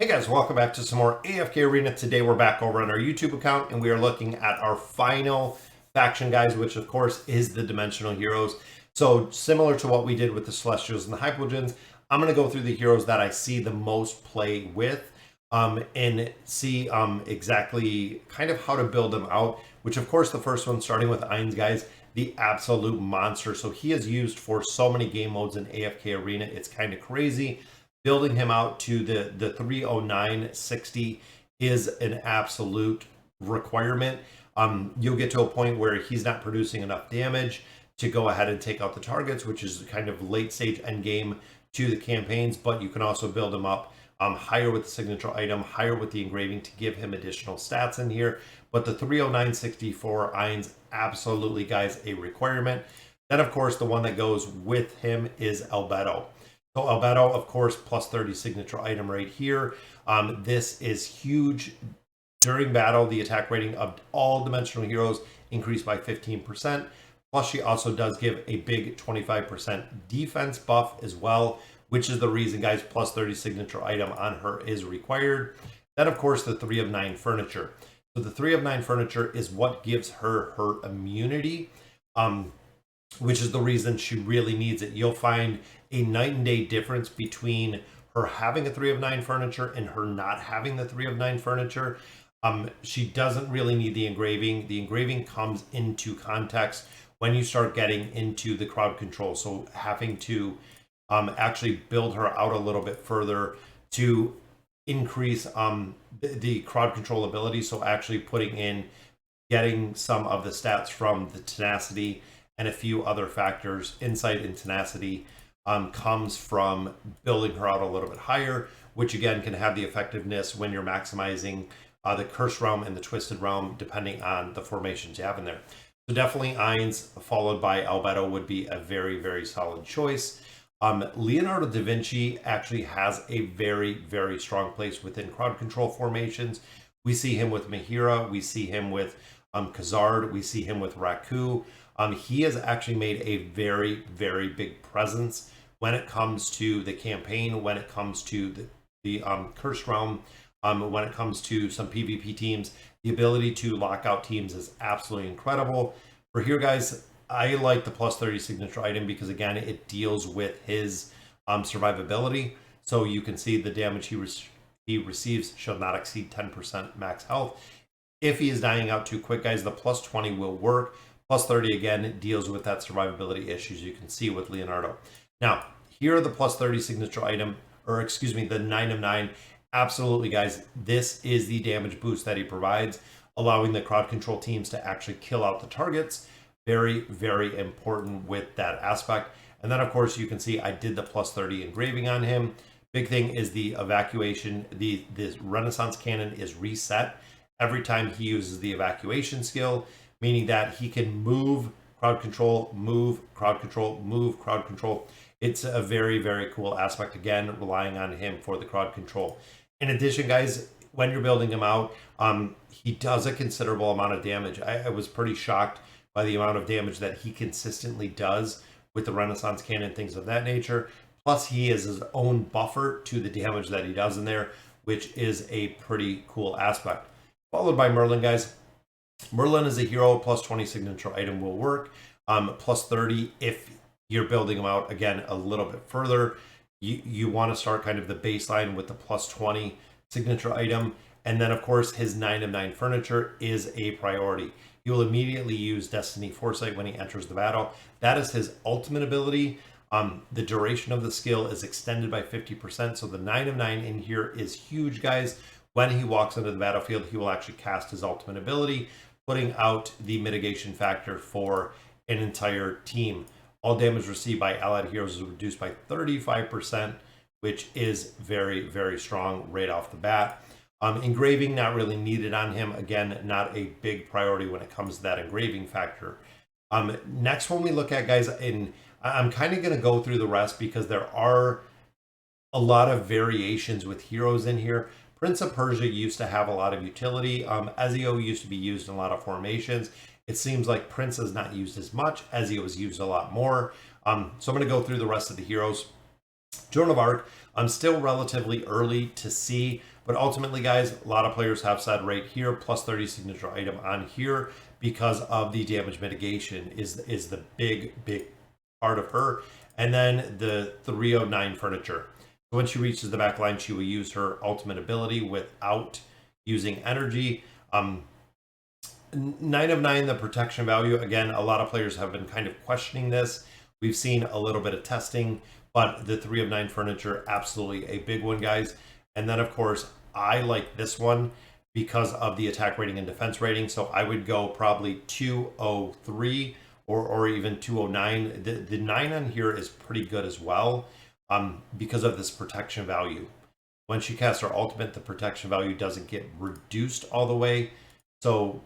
Hey guys, welcome back to some more AFK Arena. Today we're back over on our YouTube account and we are looking at our final faction, guys, which of course is the Dimensional Heroes. So similar to what we did with the Celestials and the Hypogeans, I'm going to go through the heroes that I see the most play with and see exactly kind of how to build them out, which of course the first one, starting with Ainz, guys, the absolute monster. So he is used for so many game modes in AFK Arena. It's kind of crazy. Building him out to the 30960 is an absolute requirement. You'll get to a point where he's not producing enough damage to go ahead and take out the targets, which is kind of late stage end game to the campaigns, but you can also build him up higher with the signature item, higher with the engraving to give him additional stats in here. But the 30960 for Ainz, absolutely, guys, a requirement. Then, of course, the one that goes with him is Albedo. So Albedo, of course, plus 30 signature item right here. This is huge. During battle, the attack rating of all dimensional heroes increased by 15%. Plus, she also does give a big 25% defense buff as well, which is the reason, guys, plus 30 signature item on her is required. Then, of course, the 3 of 9 furniture. So the 3 of 9 furniture is what gives her immunity, which is the reason she really needs it. You'll find a night and day difference between her having a 3 of 9 furniture and her not having the 3 of 9 furniture. She doesn't really need the engraving. The engraving comes into context when you start getting into the crowd control. So having to actually build her out a little bit further to increase the crowd control ability. So actually putting in, getting some of the stats from the tenacity and a few other factors. Insight and tenacity comes from building her out a little bit higher, which again can have the effectiveness when you're maximizing the Cursed Realm and the Twisted Realm, depending on the formations you have in there. So definitely Ainz followed by Albedo would be a very, very solid choice. Leonardo da Vinci actually has a very, very strong place within crowd control formations. We see him with Mahira, we see him with Khazard, we see him with Raku. He has actually made a very, very big presence when it comes to the campaign, when it comes to the Cursed Realm, when it comes to some PvP teams. The ability to lock out teams is absolutely incredible. For here, guys, I like the plus 30 signature item because, again, it deals with his survivability. So you can see the damage he receives shall not exceed 10% max health. If he is dying out too quick, guys, the plus 20 will work. Plus 30, again, deals with that survivability issues you can see with Leonardo. Now, here are the plus 30 signature item, or excuse me, the 9 of 9. Absolutely, guys, this is the damage boost that he provides, allowing the crowd control teams to actually kill out the targets. Very, very important with that aspect. And then, of course, you can see I did the plus 30 engraving on him. Big thing is the evacuation. This Renaissance cannon is reset every time he uses the evacuation skill, meaning that he can move, crowd control, move, crowd control, move, crowd control. It's a very, very cool aspect, again, relying on him for the crowd control. In addition, guys, when you're building him out, he does a considerable amount of damage. I was pretty shocked by the amount of damage that he consistently does with the Renaissance cannon, things of that nature. Plus, he is his own buffer to the damage that he does in there, which is a pretty cool aspect. Followed by Merlin, guys. Merlin is a hero, plus 20 signature item will work. Plus 30 if you're building him out, again, a little bit further. You want to start kind of the baseline with the plus 20 signature item. And then, of course, his 9 of 9 furniture is a priority. He will immediately use Destiny Foresight when he enters the battle. That is his ultimate ability. The duration of the skill is extended by 50%. So the 9 of 9 in here is huge, guys. When he walks into the battlefield, he will actually cast his ultimate ability, putting out the mitigation factor for an entire team. All damage received by allied heroes is reduced by 35%, which is very, very strong right off the bat. Engraving, not really needed on him. Again, not a big priority when it comes to that engraving factor. Next one we look at, guys, and I'm kind of going to go through the rest because there are a lot of variations with heroes in here. Prince of Persia used to have a lot of utility. Ezio used to be used in a lot of formations. It seems like Prince is not used as much. Ezio is used a lot more. So I'm going to go through the rest of the heroes. Joan of Arc, I'm still relatively early to see, But ultimately, guys, a lot of players have said right here, plus 30 signature item on here because of the damage mitigation is the big part of her. And then the 309 furniture. So when she reaches the back line, she will use her ultimate ability without using energy. 9 of 9, the protection value. Again, a lot of players have been kind of questioning this. We've seen a little bit of testing, but the 3 of 9 furniture, absolutely a big one, guys. And then, of course, I like this one because of the attack rating and defense rating. So I would go probably 203 or even 209. The 9 on here is pretty good as well because of this protection value. When she casts her ultimate, the protection value doesn't get reduced all the way. So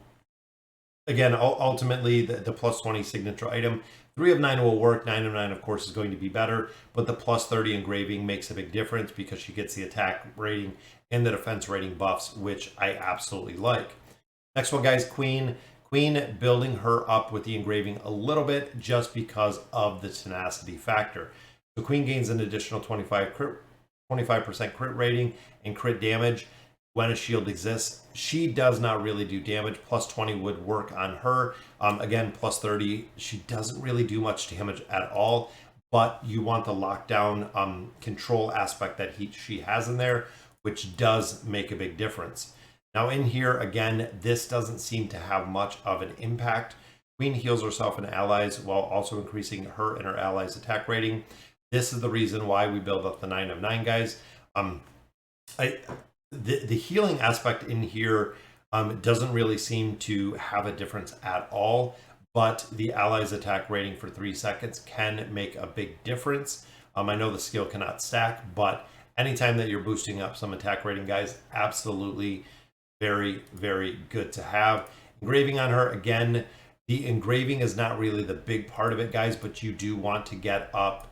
again, ultimately, the plus 20 signature item, 3 of 9 will work. 9 of 9, of course, is going to be better, but the plus 30 engraving makes a big difference because she gets the attack rating and the defense rating buffs, which I absolutely like. Next one, guys, Queen. Queen, building her up with the engraving a little bit just because of the tenacity factor. So Queen gains an additional 25% crit rating and crit damage when a shield exists. She does not really do damage. Plus 20 would work on her. Again, plus 30, she doesn't really do much damage at all, but you want the lockdown control aspect that she has in there, which does make a big difference. Now in here, again, this doesn't seem to have much of an impact. Queen heals herself and allies while also increasing her and her allies' attack rating. This is the reason why we build up the 9 of 9, guys. The healing aspect in here doesn't really seem to have a difference at all, but the allies' attack rating for 3 seconds can make a big difference. I know the skill cannot stack, but anytime that you're boosting up some attack rating, guys, absolutely very, very good to have. Engraving on her, again, the engraving is not really the big part of it, guys, but you do want to get up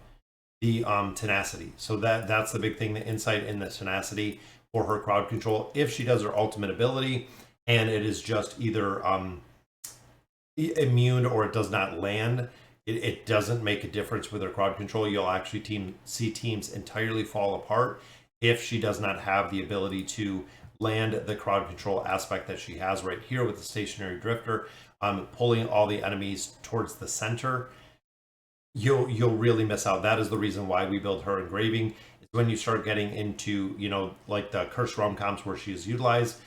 the tenacity. So that's the big thing, the insight and the tenacity for her crowd control. If she does her ultimate ability and it is just either immune or it does not land, it doesn't make a difference with her crowd control. You'll actually see teams entirely fall apart if she does not have the ability to land the crowd control aspect that she has right here with the stationary drifter, pulling all the enemies towards the center. You'll really miss out. That is the reason why we build her engraving. It's when you start getting into, like the cursed rom-coms where she is utilized.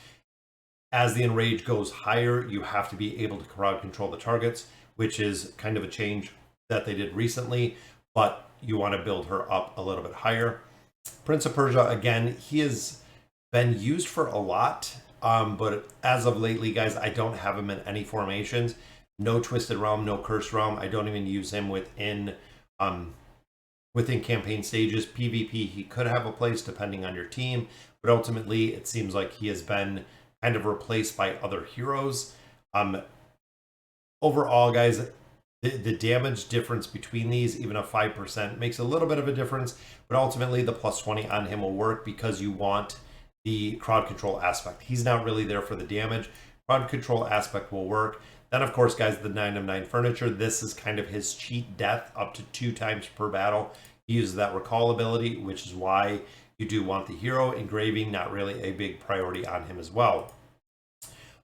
As the enrage goes higher, you have to be able to crowd control the targets, which is kind of a change that they did recently, but you want to build her up a little bit higher. Prince of Persia, again, he has been used for a lot, but as of lately, guys, I don't have him in any formations. No Twisted Realm, no Cursed Realm. I don't even use him within campaign stages. PvP, he could have a place depending on your team, but ultimately it seems like he has been kind of replaced by other heroes. Overall, guys, the damage difference between these, even a 5%, makes a little bit of a difference, but ultimately the plus 20 on him will work because you want the crowd control aspect. He's not really there for the damage. Crowd control aspect will work. Then, of course, guys, the 9 of 9 furniture. This is kind of his cheat death up to 2 times per battle. He uses that recall ability, which is why you do want the hero. Engraving, not really a big priority on him as well.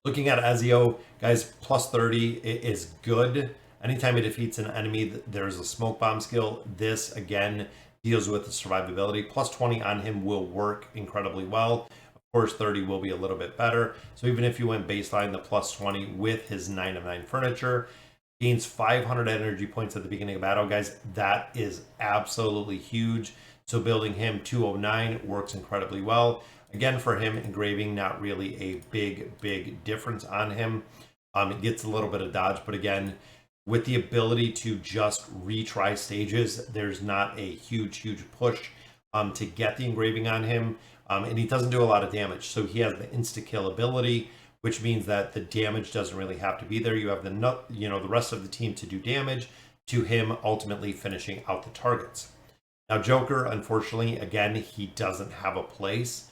Looking at Ezio, guys, plus 30 is good. Anytime it defeats an enemy, there's a smoke bomb skill. This, again, deals with the survivability. Plus 20 on him will work incredibly well. Of course, 30 will be a little bit better. So even if you went baseline, the plus 20 with his 9 of 9 furniture, gains 500 energy points at the beginning of battle, guys. That is absolutely huge. So building him 209 works incredibly well. Again, for him, engraving, not really a big difference on him. It gets a little bit of dodge, but again, with the ability to just retry stages, there's not a huge push to get the engraving on him. And he doesn't do a lot of damage. So he has the insta-kill ability, which means that the damage doesn't really have to be there. You have the rest of the team to do damage to him, ultimately finishing out the targets. Now, Joker, unfortunately, again, he doesn't have a place.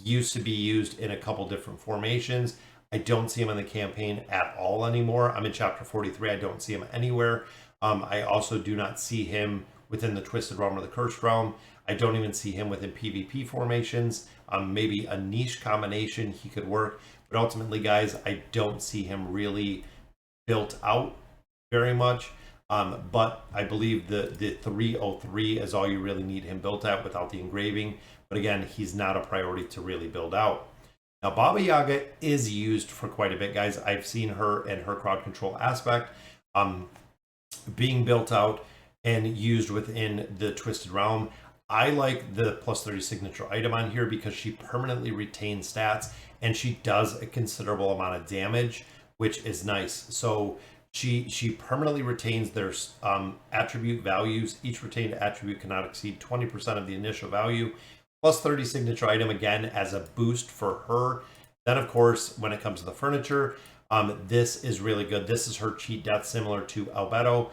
Used to be used in a couple different formations. I don't see him in the campaign at all anymore. I'm in chapter 43. I don't see him anywhere. I also do not see him within the Twisted Realm or the Cursed Realm. I don't even see him within PvP formations. Maybe a niche combination he could work, but ultimately, guys, I don't see him really built out very much. But I believe the 303 is all you really need him built at without the engraving. But again, he's not a priority to really build out. Now, Baba Yaga is used for quite a bit, guys. I've seen her and her crowd control aspect being built out and used within the Twisted Realm. I like the plus 30 signature item on here because she permanently retains stats and she does a considerable amount of damage, which is nice. So she permanently retains their attribute values. Each retained attribute cannot exceed 20% of the initial value. Plus 30 signature item again as a boost for her. Then of course, when it comes to the furniture, this is really good. This is her cheat death, similar to Albedo.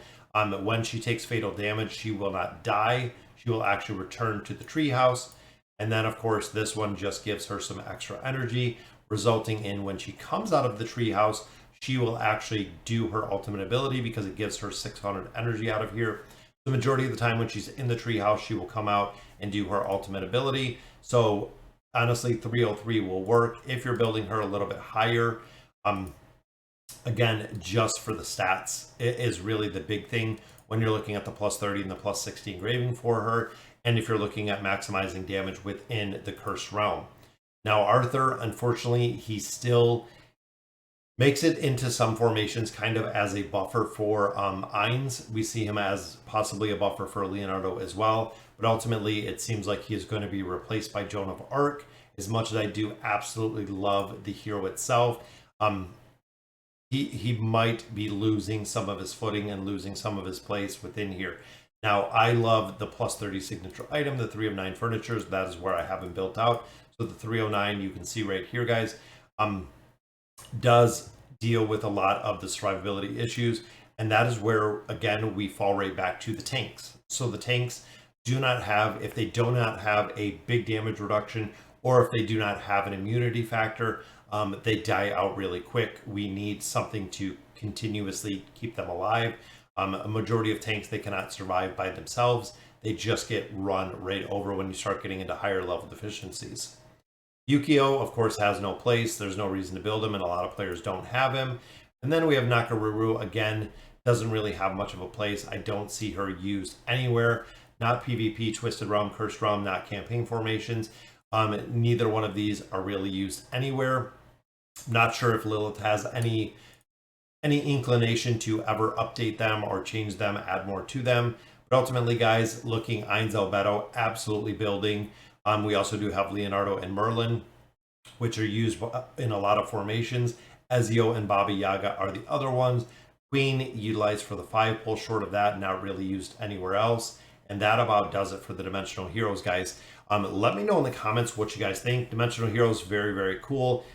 When she takes fatal damage, she will not die. She will actually return to the treehouse. And then of course, this one just gives her some extra energy, resulting in when she comes out of the treehouse, she will actually do her ultimate ability because it gives her 600 energy out of here. The majority of the time when she's in the treehouse, she will come out and do her ultimate ability. So honestly, 303 will work if you're building her a little bit higher. Again, just for the stats, it is really the big thing when you're looking at the plus 30 and the plus 60 engraving for her. And if you're looking at maximizing damage within the Cursed Realm. Now, Arthur, unfortunately, he still makes it into some formations kind of as a buffer for Ainz. We see him as possibly a buffer for Leonardo as well. But ultimately, it seems like he is going to be replaced by Joan of Arc. As much as I do absolutely love the hero itself, he might be losing some of his footing and losing some of his place within here. Now, I love the plus 30 signature item, the 3 of 9 furnitures. That is where I have him built out. So the 309, you can see right here, guys, does deal with a lot of the survivability issues. And that is where, again, we fall right back to the tanks. So the tanks do not have, if they do not have a big damage reduction, or if they do not have an immunity factor, they die out really quick. We need something to continuously keep them alive. A majority of tanks, they cannot survive by themselves. They just get run right over when you start getting into higher level deficiencies. Yukio, of course, has no place. There's no reason to build him, and a lot of players don't have him. And then we have Nakaruru, again, doesn't really have much of a place. I don't see her used anywhere. Not PvP, Twisted Realm, Cursed Realm, not campaign formations. Neither one of these are really used anywhere. Not sure if Lilith has any inclination to ever update them or change them, add more to them. But ultimately, guys, looking Ainz Albedo, absolutely building. We also do have Leonardo and Merlin, which are used in a lot of formations. Ezio and Baba Yaga are the other ones. Queen utilized for the 5 pull, short of that, not really used anywhere else. And that about does it for the Dimensional Heroes, guys. Let me know in the comments what you guys think. Dimensional Heroes, very, very cool.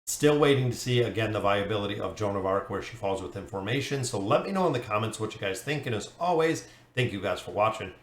Still waiting to see, again, the viability of Joan of Arc, where she falls within formation. So let me know in the comments what you guys think. And as always, thank you guys for watching.